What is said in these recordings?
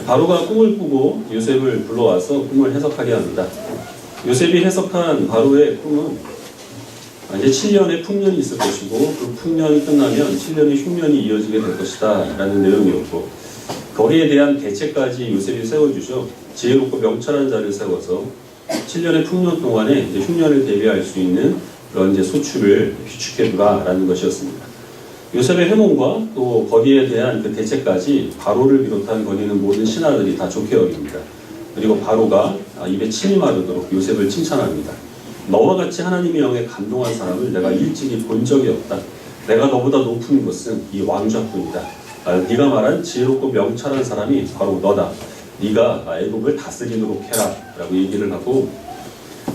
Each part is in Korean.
바로가 꿈을 꾸고 요셉을 불러와서 꿈을 해석하게 합니다. 요셉이 해석한 바로의 꿈은 이제 7년의 풍년이 있을 것이고 그 풍년이 끝나면 7년의 흉년이 이어지게 될 것이다 라는 내용이었고, 거기에 대한 대책까지 요셉이 세워주죠. 지혜롭고 명철한 자를 세워서 7년의 풍년 동안에 이제 흉년을 대비할 수 있는 그런 이제 소출을 비축해두라 라는 것이었습니다. 요셉의 해몽과 또 거기에 대한 그 대책까지 바로를 비롯한 거기 있는 모든 신하들이 다 좋게 여깁니다. 그리고 바로가 입에 침이 마르도록 요셉을 칭찬합니다. 너와 같이 하나님의 영에 감동한 사람을 내가 일찍이 본 적이 없다. 내가 너보다 높은 것은 이 왕좌뿐이다. 네가 말한 지혜롭고 명철한 사람이 바로 너다. 네가 애국을 다스리도록 해라 라고 얘기를 하고,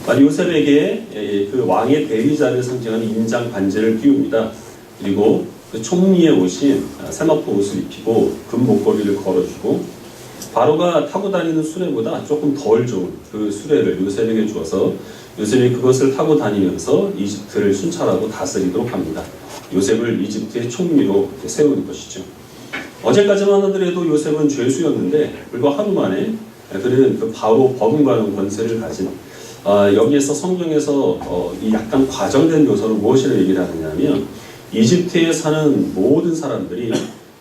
요셉에게 그 왕의 대리자를 상징하는 인장 반지를 끼웁니다. 그리고 그 총리의 옷인 세마포 옷을 입히고 금 목걸이를 걸어주고, 바로가 타고 다니는 수레보다 조금 덜 좋은 그 수레를 요셉에게 주어서 요셉이 그것을 타고 다니면서 이집트를 순찰하고 다스리도록 합니다. 요셉을 이집트의 총리로 세우는 것이죠. 어제까지만 하더라도 요셉은 죄수였는데 불과 하루 만에 그는 그 바로 버금가는 권세를 가진, 여기에서 성경에서 이 약간 과정된 묘사로 무엇을 얘기를 하느냐면, 이집트에 사는 모든 사람들이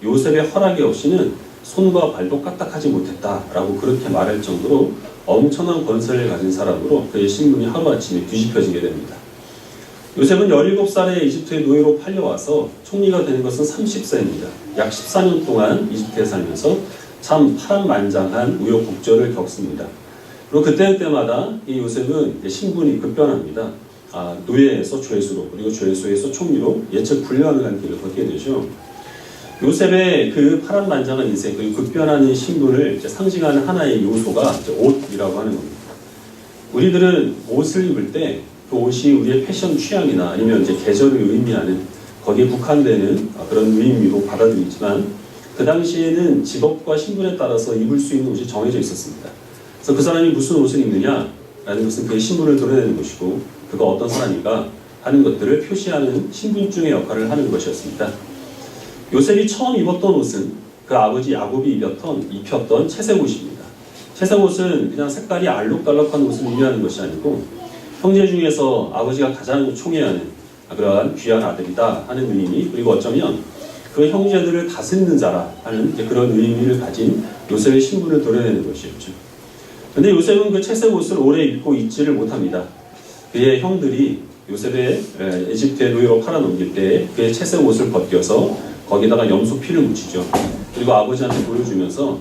요셉의 허락이 없이는 손과 발도 까딱하지 못했다라고 그렇게 말할 정도로 엄청난 권세를 가진 사람으로 그의 신분이 하루아침에 뒤집혀지게 됩니다. 요셉은 17살에 이집트의 노예로 팔려와서 총리가 되는 것은 30세입니다. 약 14년 동안 이집트에 살면서 참 파란만장한 우여곡절을 겪습니다. 그리고 그때마다 이 요셉은 신분이 급변합니다. 노예에서 죄수로, 그리고 죄수에서 총리로 예측 불가능한 길을 걷게 되죠. 요셉의 그 파란만장한 인생, 그리고 급변하는 신분을 상징하는 하나의 요소가 옷이라고 하는 겁니다. 우리들은 옷을 입을 때 그 옷이 우리의 패션 취향이나 아니면 이제 계절을 의미하는, 거기에 국한되는 그런 의미로 받아들이지만, 그 당시에는 직업과 신분에 따라서 입을 수 있는 옷이 정해져 있었습니다. 그래서 그 사람이 무슨 옷을 입느냐라는 것은 그의 신분을 드러내는 것이고, 그가 어떤 사람인가 하는 것들을 표시하는 신분증의 역할을 하는 것이었습니다. 요셉이 처음 입었던 옷은 그 아버지 야곱이 입혔던 채색 옷입니다. 채색 옷은 그냥 색깔이 알록달록한 옷을 의미하는 것이 아니고, 형제 중에서 아버지가 가장 총애하는 그러한 귀한 아들이다 하는 의미, 그리고 어쩌면 그 형제들을 다스리는 자라 하는 그런 의미를 가진 요셉의 신분을 드러내는 것이었죠. 그런데 요셉은 그 채색 옷을 오래 입고 있지를 못합니다. 그의 형들이 요셉의 이집트의 노예로 팔아넘길 때 그의 채색 옷을 벗겨서 거기다가 염소 피를 묻히죠. 그리고 아버지한테 보여주면서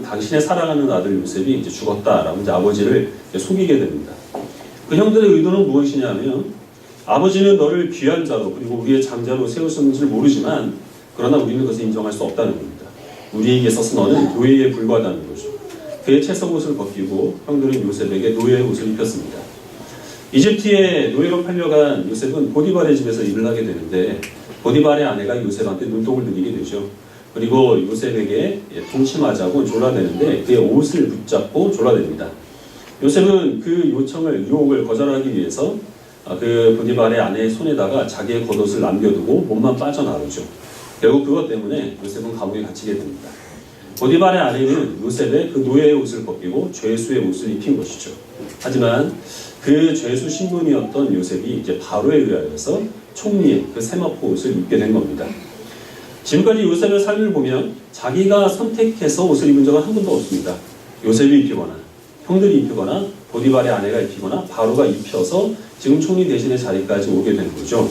당신의 사랑하는 아들 요셉이 이제 죽었다라고 이제 아버지를 속이게 됩니다. 그 형들의 의도는 무엇이냐면, 아버지는 너를 귀한 자로 그리고 우리의 장자로 세우셨는지를 모르지만 그러나 우리는 그것을 인정할 수 없다는 겁니다. 우리에게 있어서 너는 노예에 불과하다는 거죠. 그의 채색 옷을 벗기고 형들은 요셉에게 노예의 옷을 입혔습니다. 이집트의 노예로 팔려간 요셉은 보디발의 집에서 일을 하게 되는데, 보디발의 아내가 요셉한테 눈독을 들이게 되죠. 그리고 요셉에게 동침하자고 졸라대는데 그의 옷을 붙잡고 졸라댑니다. 요셉은 그 유혹을 거절하기 위해서 그 보디발의 아내의 손에다가 자기의 겉옷을 남겨두고 몸만 빠져나오죠. 결국 그것 때문에 요셉은 감옥에 갇히게 됩니다. 보디발의 아내는 요셉의 그 노예의 옷을 벗기고 죄수의 옷을 입힌 것이죠. 하지만 그 죄수 신분이었던 요셉이 이제 바로에 의하여서 총리의 그 세마포 옷을 입게 된 겁니다. 지금까지 요셉의 삶을 보면 자기가 선택해서 옷을 입은 적은 한 번도 없습니다. 요셉이 입히거나 형들이 입히거나 보디발의 아내가 입히거나 바로가 입혀서 지금 총리 대신의 자리까지 오게 된 거죠.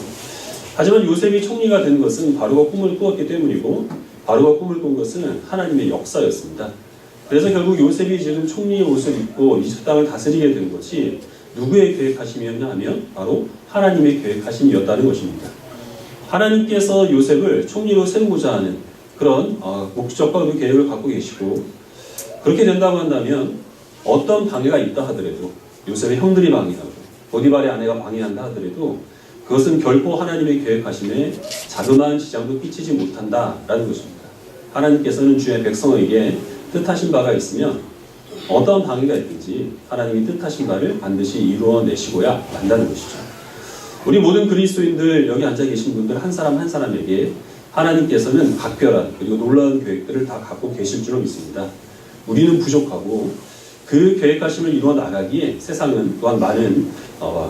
하지만 요셉이 총리가 된 것은 바로가 꿈을 꾸었기 때문이고, 바로가 꿈을 꾼 것은 하나님의 역사였습니다. 그래서 결국 요셉이 지금 총리의 옷을 입고 이집트 땅을 다스리게 된 것이 누구의 계획하심이었냐 하면 바로 하나님의 계획하심이었다는 것입니다. 하나님께서 요셉을 총리로 세우고자 하는 그런 목적과 그 계획을 갖고 계시고, 그렇게 된다고 한다면 어떤 방해가 있다 하더라도, 요셉의 형들이 방해하고 보디발의 아내가 방해한다 하더라도 그것은 결코 하나님의 계획하심에 자그마한 지장도 끼치지 못한다라는 것입니다. 하나님께서는 주의 백성에게 뜻하신 바가 있으면 어떤 방해가 있든지 하나님이 뜻하신 바를 반드시 이루어내시고야 한다는 것이죠. 우리 모든 그리스도인들, 여기 앉아 계신 분들 한 사람 한 사람에게 하나님께서는 각별한 그리고 놀라운 계획들을 다 갖고 계실 줄로 믿습니다. 우리는 부족하고 그 계획하심을 이루어 나가기에 세상은 또한 많은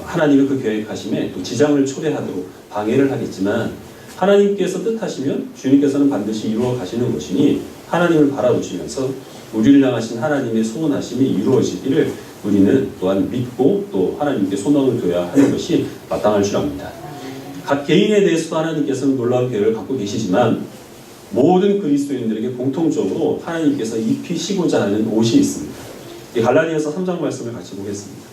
하나님의 그 계획하심에 또 지장을 초래하도록 방해를 하겠지만 하나님께서 뜻하시면 주님께서는 반드시 이루어 가시는 것이니 하나님을 바라보시면서 우리를 향하신 하나님의 소원하심이 이루어지기를 우리는 또한 믿고 또 하나님께 소망을 둬야 하는 것이 마땅할 줄 압니다. 각 개인에 대해서도 하나님께서는 놀라운 계획을 갖고 계시지만 모든 그리스도인들에게 공통적으로 하나님께서 입히시고자 하는 옷이 있습니다. 이 갈라디아서 3장 말씀을 같이 보겠습니다.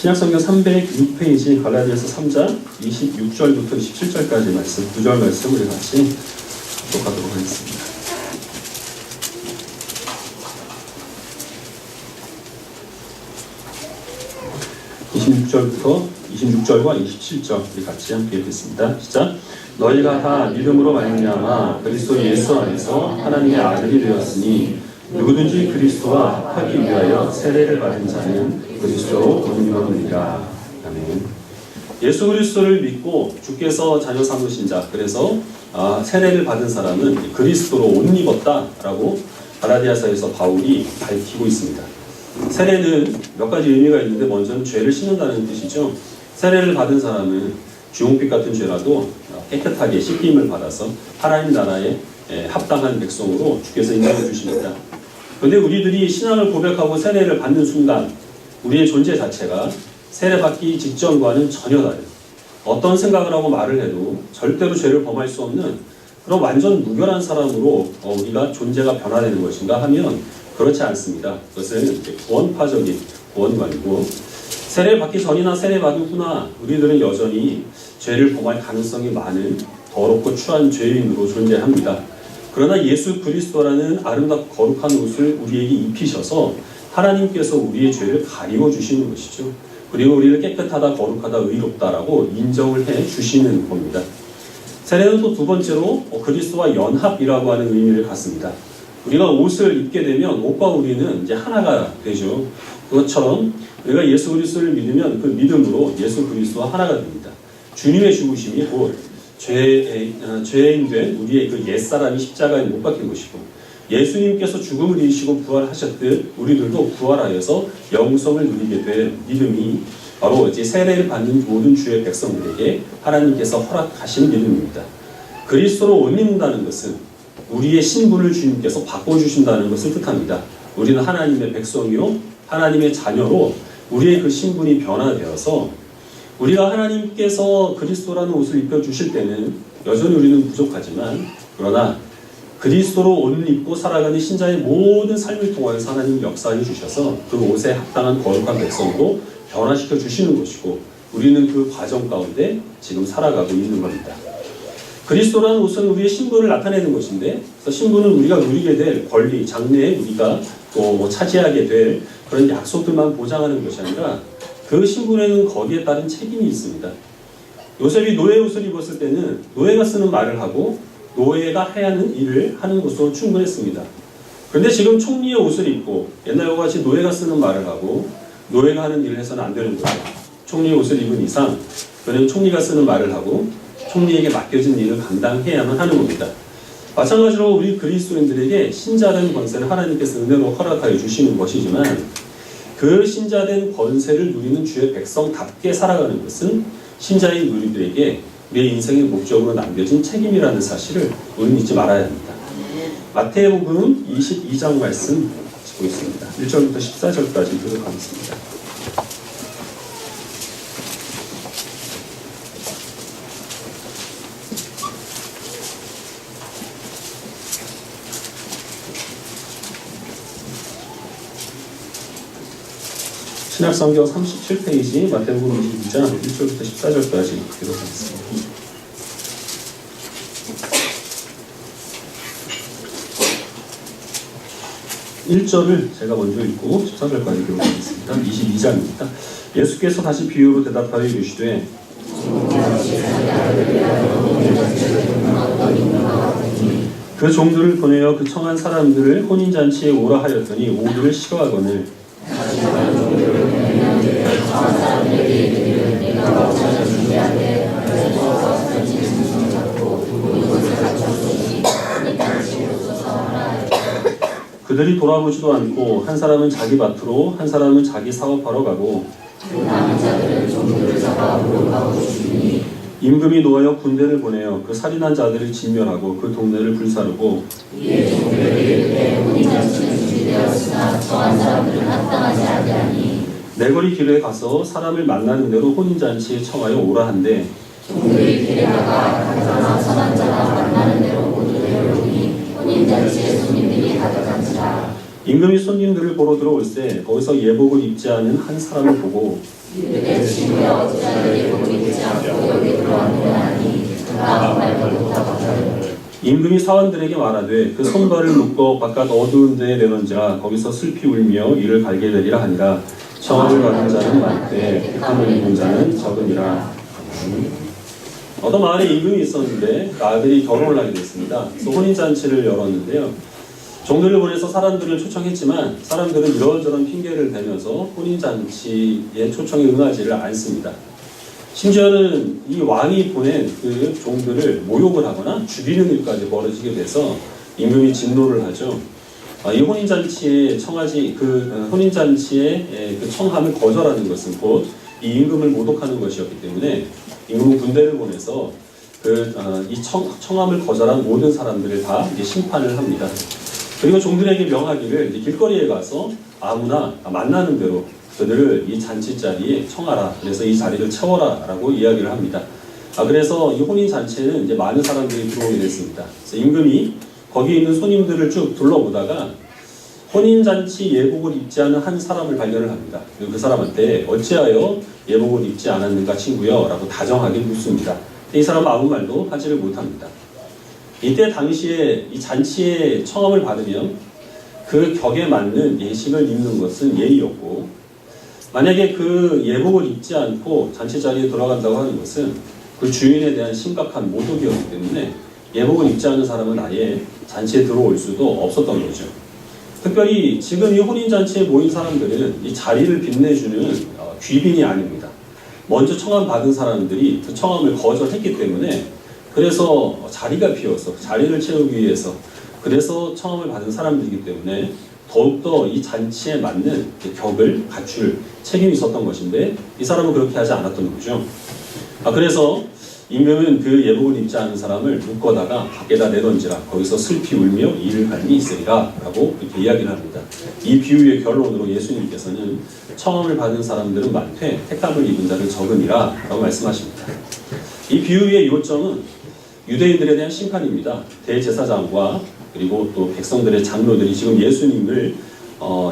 신약성경 306페이지 갈라디아서 3장 26절부터 27절까지 말씀, 9절 말씀 우리 같이 독하도록 하겠습니다. 부터 26절과 27절 우리 같이 함께 읽겠습니다. 시작. 너희가 다 믿음으로 말미암아 그리스도 예수 안에서 하나님의 아들이 되었으니 누구든지 그리스도와 합하기 위하여 세례를 받은 자는 그리스도로 옷 입었느니라. 아멘. 예수 그리스도를 믿고 주께서 자녀 삼으신 자, 그래서 세례를 받은 사람은 그리스도로 옷 입었다라고 갈라디아서에서 바울이 밝히고 있습니다. 세례는 몇 가지 의미가 있는데 먼저는 죄를 씻는다는 뜻이죠. 세례를 받은 사람은 주홍빛 같은 죄라도 깨끗하게 씻김을 받아서 하나님 나라에 합당한 백성으로 주께서 인정해 주십니다. 그런데 우리들이 신앙을 고백하고 세례를 받는 순간 우리의 존재 자체가 세례받기 직전과는 전혀 다른, 어떤 생각을 하고 말을 해도 절대로 죄를 범할 수 없는 그런 완전 무결한 사람으로 우리가 존재가 변화되는 것인가 하면 그렇지 않습니다. 그것은 구원파적인 구원관이고, 세례 받기 전이나 세례 받은 후나 우리들은 여전히 죄를 범할 가능성이 많은 더럽고 추한 죄인으로 존재합니다. 그러나 예수 그리스도라는 아름답고 거룩한 옷을 우리에게 입히셔서 하나님께서 우리의 죄를 가리워 주시는 것이죠. 그리고 우리를 깨끗하다, 거룩하다, 의롭다라고 인정을 해 주시는 겁니다. 세례는 또 두 번째로 그리스도와 연합이라고 하는 의미를 갖습니다. 우리가 옷을 입게 되면 옷과 우리는 이제 하나가 되죠. 그것처럼 우리가 예수 그리스도를 믿으면 그 믿음으로 예수 그리스도와 하나가 됩니다. 주님의 죽으심이 곧 죄인 된 우리의 그 옛사람이 십자가에 못 박힌 것이고, 예수님께서 죽음을 이기시고 부활하셨듯 우리들도 부활하여서 영성을 누리게 될 믿음이 바로 이제 세례를 받는 모든 주의 백성들에게 하나님께서 허락하신 믿음입니다. 그리스도로 옷 입는다는 것은 우리의 신분을 주님께서 바꿔주신다는 것을 뜻합니다. 우리는 하나님의 백성이요 하나님의 자녀로 우리의 그 신분이 변화되어서 우리가 하나님께서 그리스도라는 옷을 입혀주실 때는 여전히 우리는 부족하지만, 그러나 그리스도로 옷을 입고 살아가는 신자의 모든 삶을 통하여서 하나님이 역사해 주셔서 그 옷에 합당한 거룩한 백성으로 변화시켜 주시는 것이고, 우리는 그 과정 가운데 지금 살아가고 있는 겁니다. 그리스도라는 옷은 우리의 신분을 나타내는 것인데, 그래서 신분은 우리가 누리게 될 권리, 장래에 우리가 또 차지하게 될 그런 약속들만 보장하는 것이 아니라 그 신분에는 거기에 따른 책임이 있습니다. 요셉이 노예 옷을 입었을 때는 노예가 쓰는 말을 하고 노예가 해야 하는 일을 하는 것으로 충분했습니다. 그런데 지금 총리의 옷을 입고 옛날과 같이 노예가 쓰는 말을 하고 노예가 하는 일을 해서는 안 되는 거예요. 총리의 옷을 입은 이상 그는 총리가 쓰는 말을 하고 총리에게 맡겨진 일을 감당해야만 하는 겁니다. 마찬가지로 우리 그리스도인들에게 신자된 권세를 하나님께서 은혜로 허락하여 주시는 것이지만, 그 신자된 권세를 누리는 주의 백성답게 살아가는 것은 신자인 우리들에게 우리의 인생의 목적으로 남겨진 책임이라는 사실을 우리는 잊지 말아야 합니다. 마태복음 22장 말씀 보겠습니다. 1절부터 14절까지 읽도록 하겠습니다. 신약성경 37페이지 마태복음 22장 1절부터 14절까지 기록하겠습니다. 1절을 제가 먼저 읽고 14절까지 기록하겠습니다. 22장입니다. 예수께서 다시 비유로 대답하여 이르시되 그 종들을 보내어 그 청한 사람들을 혼인잔치에 오라 하였더니 오기를 싫어하거늘 그들이 돌아보지도 않고 한 사람은 자기 밭으로 한 사람은 자기 사업하러 가고 임금이 노하여 군대를 보내어 그 살인한 자들을 진멸하고 그 동네를 불사르고 내거리 길에 가서 사람을 만나는 대로 혼인잔치에 청하여 오라 한대 종들이 길에 나가 가자나 선한 자나 만나는 대로 모두 내려오니 혼인잔치에 손님들이 가득한지라. 임금이 손님들을 보러 들어올세 거기서 예복을 입지 않은 한 사람을 보고 이르되 친구야 어찌하여 예복을 입지 않고 여기 들어왔느냐 하니 그가 아무 말도 못하고 하더라. 임금이 사원들에게 말하되 그 손발을 묶어 바깥 어두운 데에 내던지라 거기서 슬피 울며 이를 갈게 되리라 하니라. 청함을 받은 자는 많되 택함을 입은 자는 적으니라. 어떤 마을에 임금이 있었는데 그 아들이 결혼을 하게 됐습니다. 그래서 혼인잔치를 열었는데요. 종들을 보내서 사람들을 초청했지만 사람들은 이런저런 핑계를 대면서 혼인잔치의 초청에 응하지를 않습니다. 심지어는 이 왕이 보낸 그 종들을 모욕을 하거나 죽이는 일까지 벌어지게 돼서 임금이 진노를 하죠. 이 혼인잔치에 혼인잔치의 그 청함을 거절하는 것은 곧 이 임금을 모독하는 것이었기 때문에 임금은 군대를 보내서 이 청함을 거절한 모든 사람들을 다 심판을 합니다. 그리고 종들에게 명하기를 길거리에 가서 아무나 만나는 대로 그들을 이 잔치 자리에 청하라. 그래서 이 자리를 채워라라고 이야기를 합니다. 그래서 이 혼인 잔치에는 이제 많은 사람들이 들어오게 됐습니다. 그래서 임금이 거기 있는 손님들을 쭉 둘러보다가 혼인 잔치 예복을 입지 않은 한 사람을 발견을 합니다. 그리고 그 사람한테 어찌하여 예복을 입지 않았는가 친구여? 라고 다정하게 묻습니다. 이 사람은 아무 말도 하지를 못합니다. 이때 당시에 이 잔치에 청함을 받으면 그 격에 맞는 예식을 입는 것은 예의였고 만약에 그 예복을 입지 않고 잔치 자리에 들어간다고 하는 것은 그 주인에 대한 심각한 모독이었기 때문에 예복을 입지 않은 사람은 아예 잔치에 들어올 수도 없었던 거죠. 특별히 지금 이 혼인잔치에 모인 사람들은 이 자리를 빛내주는 귀빈이 아닙니다. 먼저 청함 받은 사람들이 그 청함을 거절했기 때문에 그래서 자리가 비어서 자리를 채우기 위해서 그래서 청함을 받은 사람들이기 때문에 더욱더 이 잔치에 맞는 격을 갖출 책임이 있었던 것인데 이 사람은 그렇게 하지 않았던 거죠. 그래서 임금은 그 예복을 입지 않은 사람을 묶어다가 밖에다 내던지라 거기서 슬피 울며 이를 갈미 있으리라 라고 이렇게 이야기를 합니다. 이 비유의 결론으로 예수님께서는 청함을 받은 사람들은 많되 택함을 입은 자는 적으니라 라고 말씀하십니다. 이 비유의 요점은 유대인들에 대한 심판입니다. 대제사장과 그리고 또 백성들의 장로들이 지금 예수님을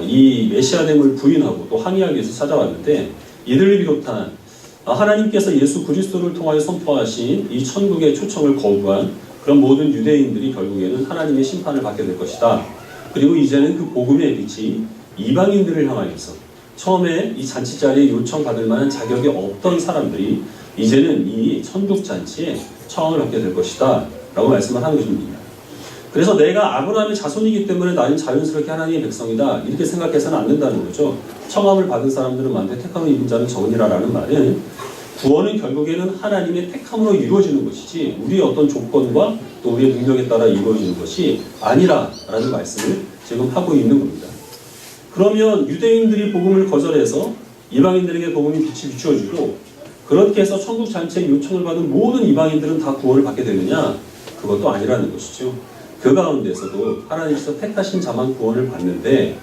이 메시아됨을 부인하고 또 항의하기 위해서 찾아왔는데 이들을 비롯한 하나님께서 예수 그리스도를 통하여 선포하신 이 천국의 초청을 거부한 그런 모든 유대인들이 결국에는 하나님의 심판을 받게 될 것이다. 그리고 이제는 그 복음의 빛이 이방인들을 향하여서 처음에 이 잔치 자리에 요청받을 만한 자격이 없던 사람들이 이제는 이 천국 잔치에 청함을 받게 될 것이다 라고 말씀을 하는 것입니다. 그래서 내가 아브라함의 자손이기 때문에 나는 자연스럽게 하나님의 백성이다 이렇게 생각해서는 안 된다는 거죠. 청함을 받은 사람들은 많되 택함을 입은 자는 적으니라 라는 말은 구원은 결국에는 하나님의 택함으로 이루어지는 것이지 우리의 어떤 조건과 또 우리의 능력에 따라 이루어지는 것이 아니라 라는 말씀을 지금 하고 있는 겁니다. 그러면 유대인들이 복음을 거절해서 이방인들에게 복음이 빛이 비추어지고 그렇게 해서 천국 잔치에 요청을 받은 모든 이방인들은 다 구원을 받게 되느냐? 그것도 아니라는 것이죠. 그 가운데서도 하나님께서 택하신 자만 구원을 받는데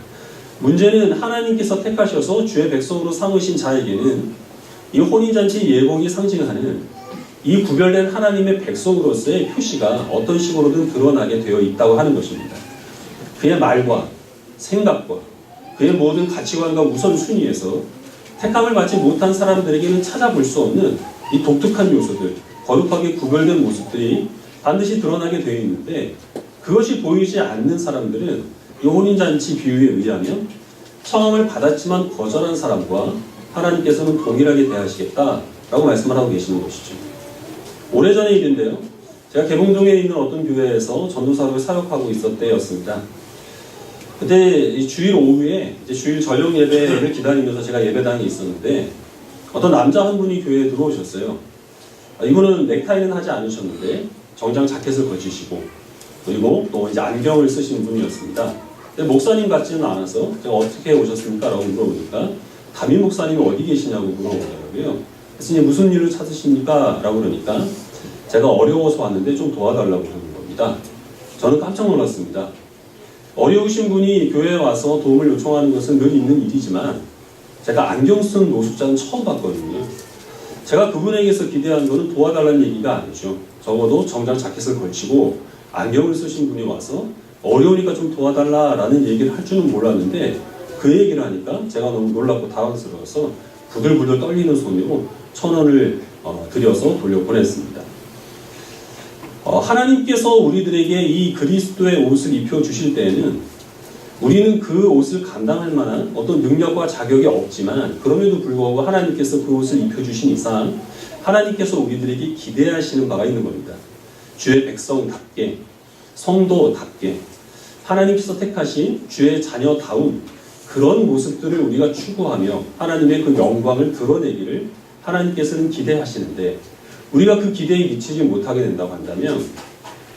문제는 하나님께서 택하셔서 주의 백성으로 삼으신 자에게는 이 혼인잔치 예복이 상징하는 이 구별된 하나님의 백성으로서의 표시가 어떤 식으로든 드러나게 되어 있다고 하는 것입니다. 그의 말과 생각과 그의 모든 가치관과 우선순위에서 택함을 받지 못한 사람들에게는 찾아볼 수 없는 이 독특한 요소들, 거룩하게 구별된 모습들이 반드시 드러나게 되어 있는데 그것이 보이지 않는 사람들은 이 혼인잔치 비유에 의하면 청함을 받았지만 거절한 사람과 하나님께서는 동일하게 대하시겠다라고 말씀을 하고 계시는 것이죠. 오래전의 일인데요. 제가 개봉동에 있는 어떤 교회에서 전도사로 사역하고 있을 때였습니다. 그때 이 주일 오후에 이제 주일 저녁 예배를 기다리면서 제가 예배당에 있었는데 어떤 남자 한 분이 교회에 들어오셨어요. 이분은 넥타이는 하지 않으셨는데 정장 자켓을 거치시고 그리고 또 이제 안경을 쓰신 분이었습니다. 근데 목사님 같지는 않아서 제가 어떻게 오셨습니까? 라고 물어보니까 담임 목사님이 어디 계시냐고 물어보더라고요. 그래서 이제 무슨 일을 찾으십니까? 라고 그러니까 제가 어려워서 왔는데 좀 도와달라고 그러는 겁니다. 저는 깜짝 놀랐습니다. 어려우신 분이 교회에 와서 도움을 요청하는 것은 늘 있는 일이지만 제가 안경 쓴 노숙자는 처음 봤거든요. 제가 그분에게서 기대한 것은 도와달라는 얘기가 아니죠. 적어도 정장 자켓을 걸치고 안경을 쓰신 분이 와서 어려우니까 좀 도와달라라는 얘기를 할 줄은 몰랐는데 그 얘기를 하니까 제가 너무 놀랍고 당황스러워서 부들부들 떨리는 손으로 1,000원을 들여서 돌려보냈습니다. 하나님께서 우리들에게 이 그리스도의 옷을 입혀주실 때에는 우리는 그 옷을 감당할 만한 어떤 능력과 자격이 없지만 그럼에도 불구하고 하나님께서 그 옷을 입혀주신 이상 하나님께서 우리들에게 기대하시는 바가 있는 겁니다. 주의 백성답게 성도답게 하나님께서 택하신 주의 자녀다운 그런 모습들을 우리가 추구하며 하나님의 그 영광을 드러내기를 하나님께서는 기대하시는데 우리가 그 기대에 미치지 못하게 된다고 한다면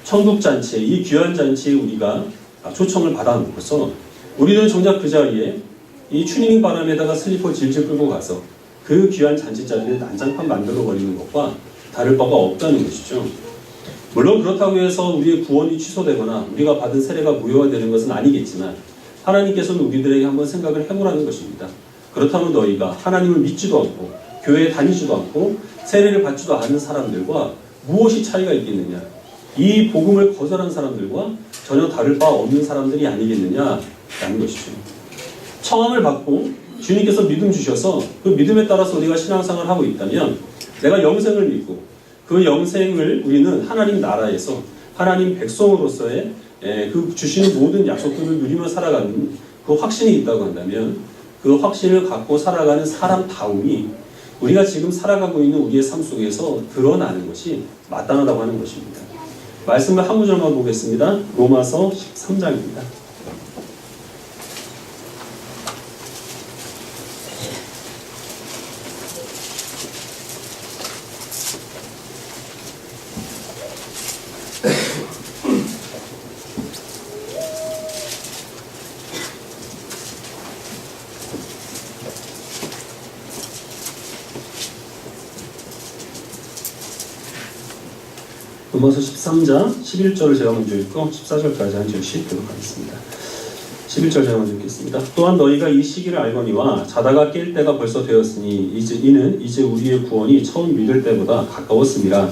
천국잔치에 이 귀한 잔치에 우리가 초청을 받아놓고서 우리는 정작 그 자리에 이 추닝 바람에다가 슬리퍼 질질 끌고 가서 그 귀한 잔치 자리를 난장판 만들어버리는 것과 다를 바가 없다는 것이죠. 물론 그렇다고 해서 우리의 구원이 취소되거나 우리가 받은 세례가 무효화되는 것은 아니겠지만 하나님께서는 우리들에게 한번 생각을 해보라는 것입니다. 그렇다면 너희가 하나님을 믿지도 않고 교회에 다니지도 않고 세례를 받지도 않는 사람들과 무엇이 차이가 있겠느냐? 이 복음을 거절한 사람들과 전혀 다를 바 없는 사람들이 아니겠느냐라는 것이죠. 청함을 받고 주님께서 믿음 주셔서 그 믿음에 따라서 우리가 신앙생활을 하고 있다면 내가 영생을 믿고 그 영생을 우리는 하나님 나라에서 하나님 백성으로서의 그 주시는 모든 약속들을 누리며 살아가는 그 확신이 있다고 한다면 그 확신을 갖고 살아가는 사람다움이 우리가 지금 살아가고 있는 우리의 삶 속에서 드러나는 것이 마땅하다고 하는 것입니다. 말씀을 한 구절만 보겠습니다. 로마서 13장입니다. 로마서 13장 11절을 제가 먼저 읽고 14절까지 한 절씩 교독하겠습니다. 11절 제가 먼저 읽겠습니다. 또한 너희가 이 시기를 알거니와 자다가 깰 때가 벌써 되었으니 이는 이제 우리의 구원이 처음 믿을 때보다 가까웠습니다.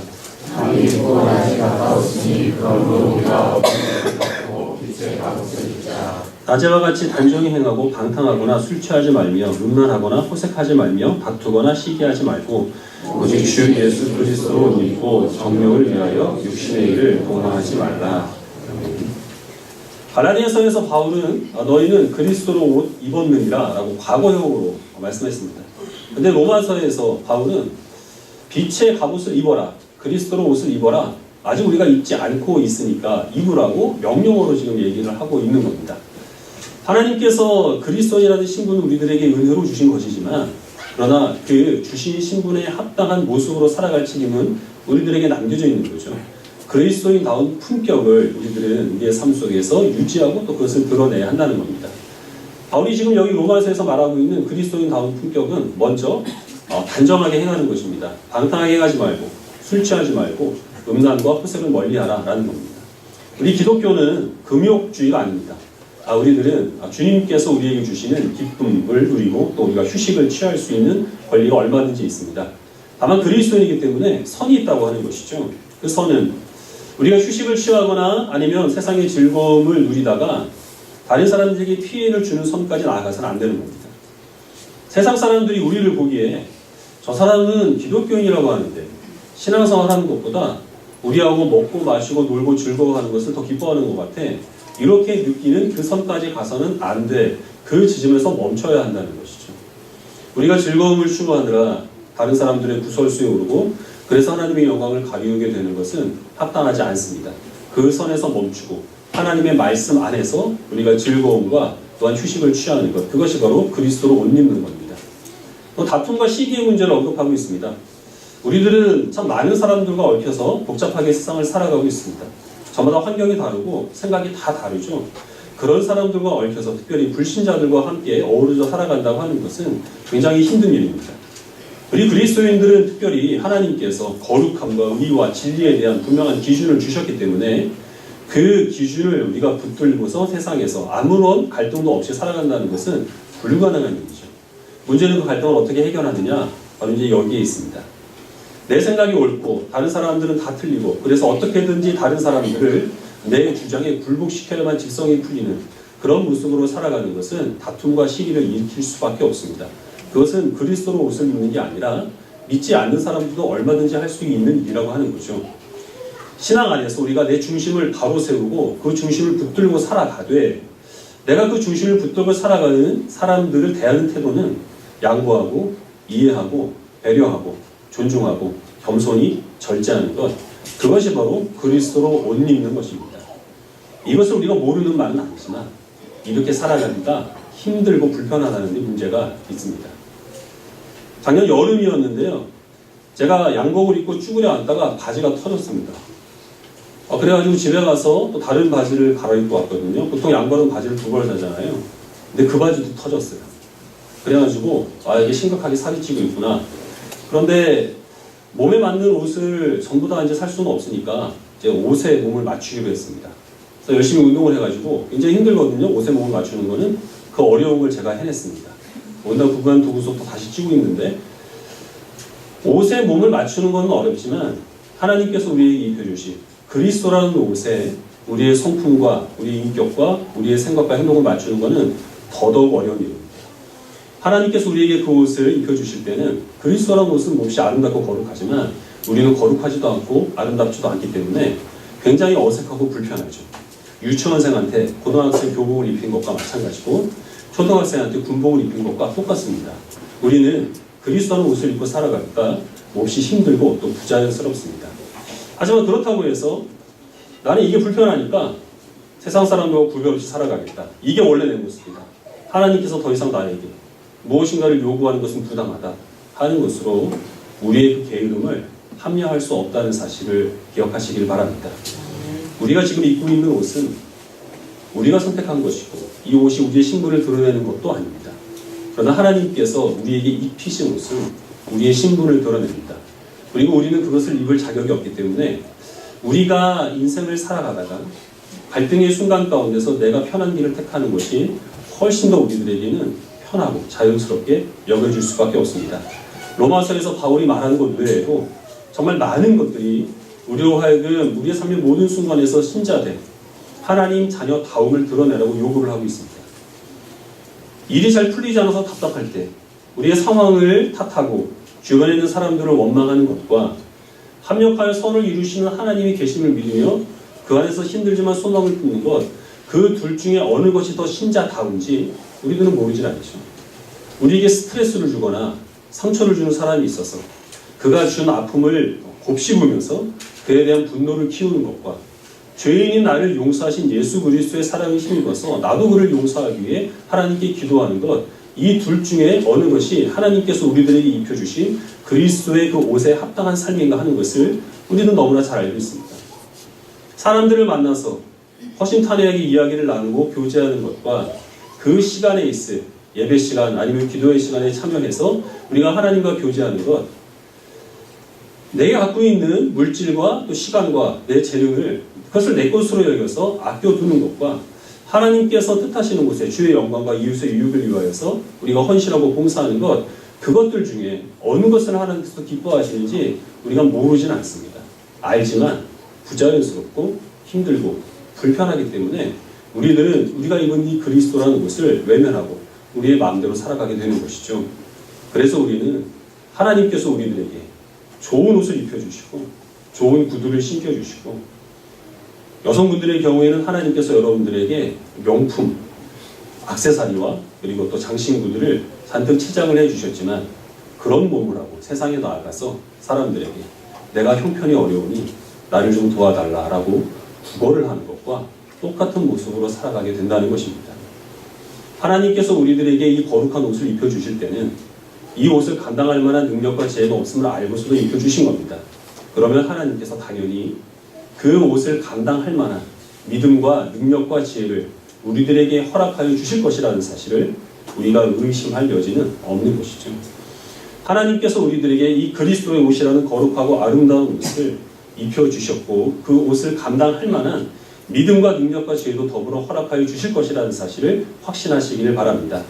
낮에와 같이 단정히 행하고 방탕하거나 술 취하지 말며 음란하거나 호색하지 말며 다투거나 시기하지 말고 오직 주 예수 그리스도로 믿고 정욕을 위하여 육신의 일을 동원하지 말라. 갈라디아서에서 바울은 너희는 그리스도로 옷 입었느니라 라고 과거형으로 말씀했습니다. 근데 로마서에서 바울은 빛의 갑옷을 입어라, 그리스도로 옷을 입어라, 아직 우리가 입지 않고 있으니까 입으라고 명령어로 지금 얘기를 하고 있는 겁니다. 하나님께서 그리스도인이라는 신분을 우리들에게 은혜로 주신 것이지만 그러나 그 주신 신분에 합당한 모습으로 살아갈 책임은 우리들에게 남겨져 있는 거죠. 그리스도인다운 품격을 우리들은 우리의 삶 속에서 유지하고 또 그것을 드러내야 한다는 겁니다. 바울이 지금 여기 로마서에서 말하고 있는 그리스도인다운 품격은 먼저 단정하게 행하는 것입니다. 방탕하게 행하지 말고 술 취하지 말고 음란과 호색을 멀리하라 라는 겁니다. 우리 기독교는 금욕주의가 아닙니다. 우리들은 주님께서 우리에게 주시는 기쁨을 누리고 또 우리가 휴식을 취할 수 있는 권리가 얼마든지 있습니다. 다만 그리스도인이기 때문에 선이 있다고 하는 것이죠. 그 선은 우리가 휴식을 취하거나 아니면 세상의 즐거움을 누리다가 다른 사람들에게 피해를 주는 선까지 나아가서는 안 되는 겁니다. 세상 사람들이 우리를 보기에 저 사람은 기독교인이라고 하는데 신앙생활 하는 것보다 우리하고 먹고 마시고 놀고 즐거워하는 것을 더 기뻐하는 것 같아. 이렇게 느끼는 그 선까지 가서는 안 돼. 그 지점에서 멈춰야 한다는 것이죠. 우리가 즐거움을 추구하느라 다른 사람들의 구설수에 오르고 그래서 하나님의 영광을 가리우게 되는 것은 합당하지 않습니다. 그 선에서 멈추고 하나님의 말씀 안에서 우리가 즐거움과 또한 휴식을 취하는 것, 그것이 바로 그리스도로 옷 입는 겁니다. 또 다툼과 시기의 문제를 언급하고 있습니다. 우리들은 참 많은 사람들과 얽혀서 복잡하게 세상을 살아가고 있습니다. 저마다 환경이 다르고 생각이 다 다르죠. 그런 사람들과 얽혀서 특별히 불신자들과 함께 어우러져 살아간다고 하는 것은 굉장히 힘든 일입니다. 우리 그리스도인들은 특별히 하나님께서 거룩함과 의와 진리에 대한 분명한 기준을 주셨기 때문에 그 기준을 우리가 붙들고서 세상에서 아무런 갈등도 없이 살아간다는 것은 불가능한 일이죠. 문제는 그 갈등을 어떻게 해결하느냐? 바로 이제 여기에 있습니다. 내 생각이 옳고 다른 사람들은 다 틀리고, 그래서 어떻게든지 다른 사람들을 내 주장에 굴복시켜야만 직성이 풀리는 그런 모습으로 살아가는 것은 다툼과 시기를 일으킬 수밖에 없습니다. 그것은 그리스도로 옷을 입는 게 아니라 믿지 않는 사람들도 얼마든지 할 수 있는 일이라고 하는 거죠. 신앙 안에서 우리가 내 중심을 바로 세우고 그 중심을 붙들고 살아가되, 내가 그 중심을 붙들고 살아가는 사람들을 대하는 태도는 양보하고 이해하고 배려하고 존중하고 겸손히 절제하는 것, 그것이 바로 그리스도로 옷 입는 것입니다. 이것을 우리가 모르는 말은 아니지만 이렇게 살아가니까 힘들고 불편하다는 데 문제가 있습니다. 작년 여름이었는데요, 제가 양복을 입고 쭈그려 앉다가 바지가 터졌습니다. 그래가지고 집에 가서 또 다른 바지를 갈아입고 왔거든요. 보통 양복은 바지를 두 벌 사잖아요. 근데 그 바지도 터졌어요. 그래가지고 이게 심각하게 살이 찌고 있구나. 그런데 몸에 맞는 옷을 전부 다 이제 살 수는 없으니까 이제 옷에 몸을 맞추기로 했습니다. 그래서 열심히 운동을 해가지고 굉장히 힘들거든요. 옷에 몸을 맞추는 거는. 그 어려움을 제가 해냈습니다. 온갖 구간 도구속도 다시 찌고 있는데, 옷에 몸을 맞추는 건 어렵지만 하나님께서 우리에게 입혀주신 그리스도라는 옷에 우리의 성품과 우리의 인격과 우리의 생각과 행동을 맞추는 것은 더더욱 어려운 일입니다. 하나님께서 우리에게 그 옷을 입혀주실 때는 그리스도라는 옷은 몹시 아름답고 거룩하지만 우리는 거룩하지도 않고 아름답지도 않기 때문에 굉장히 어색하고 불편하죠. 유치원생한테 고등학생 교복을 입힌 것과 마찬가지고 초등학생한테 군복을 입힌 것과 똑같습니다. 우리는 그리스도라는 옷을 입고 살아가니까 몹시 힘들고 또 부자연스럽습니다. 하지만 그렇다고 해서 나는 이게 불편하니까 세상 사람들과 구별 없이 살아가겠다, 이게 원래 내 모습이다, 하나님께서 더 이상 나에게 무엇인가를 요구하는 것은 부당하다 하는 것으로 우리의 그 게으름을 합리화할 수 없다는 사실을 기억하시길 바랍니다. 우리가 지금 입고 있는 옷은 우리가 선택한 것이고 이 옷이 우리의 신분을 드러내는 것도 아닙니다. 그러나 하나님께서 우리에게 입히신 옷은 우리의 신분을 드러냅니다. 그리고 우리는 그것을 입을 자격이 없기 때문에 우리가 인생을 살아가다가 갈등의 순간 가운데서 내가 편한 길을 택하는 것이 훨씬 더 우리들에게는 편하고 자연스럽게 여겨질 수밖에 없습니다. 로마서에서 바울이 말하는 것 외에도 정말 많은 것들이 우리로 하여금 우리의 삶의 모든 순간에서 신자된 하나님 자녀다움을 드러내라고 요구를 하고 있습니다. 일이 잘 풀리지 않아서 답답할 때 우리의 상황을 탓하고 주변에 있는 사람들을 원망하는 것과 합력하여 선을 이루시는 하나님이 계심을 믿으며 그 안에서 힘들지만 소망을 품는 것, 그 둘 중에 어느 것이 더 신자다운지 우리들은 모르질 않죠. 우리에게 스트레스를 주거나 상처를 주는 사람이 있어서 그가 준 아픔을 곱씹으면서 그에 대한 분노를 키우는 것과 죄인인 나를 용서하신 예수 그리스도의 사랑을 힘입어서 나도 그를 용서하기 위해 하나님께 기도하는 것, 이 둘 중에 어느 것이 하나님께서 우리들에게 입혀주신 그리스도의 그 옷에 합당한 삶인가 하는 것을 우리는 너무나 잘 알고 있습니다. 사람들을 만나서 허심탄회하게 이야기를 나누고 교제하는 것과 그 시간에 있을 예배 시간 아니면 기도의 시간에 참여해서 우리가 하나님과 교제하는 것, 내가 갖고 있는 물질과 또 시간과 내 재능을 그것을 내 것으로 여겨서 아껴두는 것과 하나님께서 뜻하시는 곳에 주의 영광과 이웃의 유익을 위하여서 우리가 헌신하고 봉사하는 것, 그것들 중에 어느 것을 하나님께서 기뻐하시는지 우리가 모르진 않습니다. 알지만 부자연스럽고 힘들고 불편하기 때문에 우리들은 우리가 입은 이 그리스도라는 것을 외면하고 우리의 마음대로 살아가게 되는 것이죠. 그래서 우리는 하나님께서 우리들에게 좋은 옷을 입혀주시고 좋은 구두를 신겨주시고, 여성분들의 경우에는 하나님께서 여러분들에게 명품, 액세서리와 그리고 또 장신구들을 잔뜩 치장을 해주셨지만 그런 몸을 하고 세상에 나아가서 사람들에게 내가 형편이 어려우니 나를 좀 도와달라라고 구걸을 하는 것과 똑같은 모습으로 살아가게 된다는 것입니다. 하나님께서 우리들에게 이 거룩한 옷을 입혀주실 때는 이 옷을 감당할 만한 능력과 지혜가 없음을 알고서도 입혀주신 겁니다. 그러면 하나님께서 당연히 그 옷을 감당할 만한 믿음과 능력과 지혜를 우리들에게 허락하여 주실 것이라는 사실을 우리가 의심할 여지는 없는 것이죠. 하나님께서 우리들에게 이 그리스도의 옷이라는 거룩하고 아름다운 옷을 입혀주셨고 그 옷을 감당할 만한 믿음과 능력과 지혜도 더불어 허락하여 주실 것이라는 사실을 확신하시기를 바랍니다.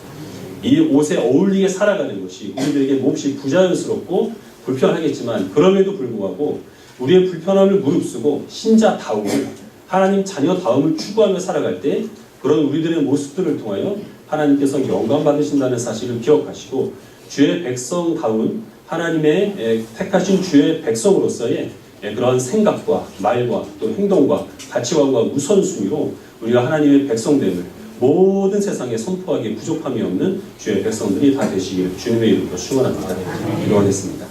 이 옷에 어울리게 살아가는 것이 우리들에게 몹시 부자연스럽고 불편하겠지만 그럼에도 불구하고 우리의 불편함을 무릅쓰고 신자다움을 하나님 자녀다움을 추구하며 살아갈 때 그런 우리들의 모습들을 통하여 하나님께서 영광 받으신다는 사실을 기억하시고 주의 백성다운 하나님의 택하신 주의 백성으로서의 그런 생각과 말과 또 행동과 가치관과 우선순위로 우리가 하나님의 백성됨을 모든 세상에 선포하기에 부족함이 없는 주의 백성들이 다 되시기를 주님의 이름으로 축원합니다. 기도하겠습니다.